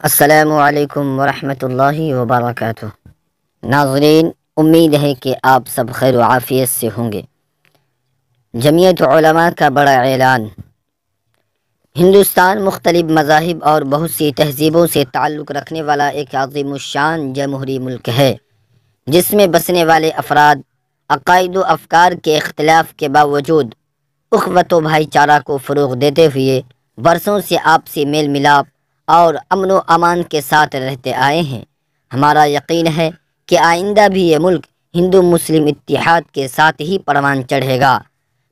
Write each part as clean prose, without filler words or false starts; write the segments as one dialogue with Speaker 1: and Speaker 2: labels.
Speaker 1: السلام علیکم ورحمۃ اللہ وبرکاتہ۔ ناظرین، امید ہے کہ آپ سب خیر و عافیت سے ہوں گے۔ جمعیت علماء کا بڑا اعلان۔ ہندوستان مختلف مذاہب اور بہت سی تہذیبوں سے تعلق رکھنے والا ایک عظیم الشان جمہوری ملک ہے، جس میں بسنے والے افراد عقائد و افکار کے اختلاف کے باوجود اخوت و بھائی چارہ کو فروغ دیتے ہوئے برسوں سے آپسی میل ملاپ اور امن و امان کے ساتھ رہتے آئے ہیں۔ ہمارا یقین ہے کہ آئندہ بھی یہ ملک ہندو مسلم اتحاد کے ساتھ ہی پروان چڑھے گا۔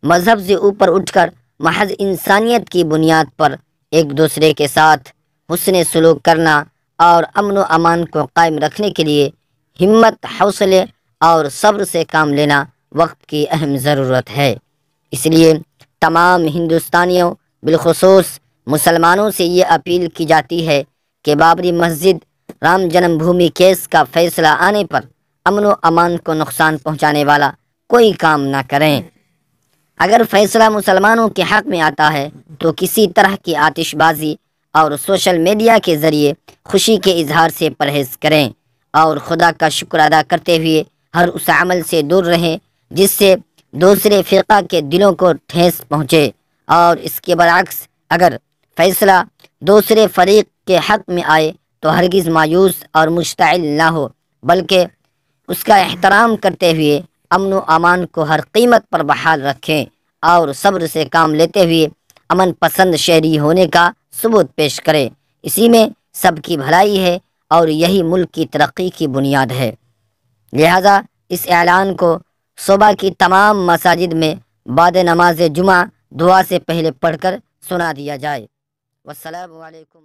Speaker 1: مذہب سے اوپر اٹھ کر محض انسانیت کی بنیاد پر ایک دوسرے کے ساتھ حسن سلوک کرنا اور امن و امان کو قائم رکھنے کے لیے ہمت، حوصلے اور صبر سے کام لینا وقت کی اہم ضرورت ہے۔ اس لیے تمام ہندوستانیوں، بالخصوص مسلمانوں سے یہ اپیل کی جاتی ہے کہ بابری مسجد رام جنم بھومی کیس کا فیصلہ آنے پر امن و امان کو نقصان پہنچانے والا کوئی کام نہ کریں۔ اگر فیصلہ مسلمانوں کے حق میں آتا ہے تو کسی طرح کی آتش بازی اور سوشل میڈیا کے ذریعے خوشی کے اظہار سے پرہیز کریں اور خدا کا شکر ادا کرتے ہوئے ہر اس عمل سے دور رہیں جس سے دوسرے فرقہ کے دلوں کو ٹھیس پہنچے، اور اس کے برعکس اگر فیصلہ دوسرے فریق کے حق میں آئے تو ہرگز مایوس اور مشتعل نہ ہو، بلکہ اس کا احترام کرتے ہوئے امن و امان کو ہر قیمت پر بحال رکھیں اور صبر سے کام لیتے ہوئے امن پسند شہری ہونے کا ثبوت پیش کریں۔ اسی میں سب کی بھلائی ہے اور یہی ملک کی ترقی کی بنیاد ہے۔ لہذا اس اعلان کو صبح کی تمام مساجد میں بعد نماز جمعہ دعا سے پہلے پڑھ کر سنا دیا جائے۔ والسلام علیکم۔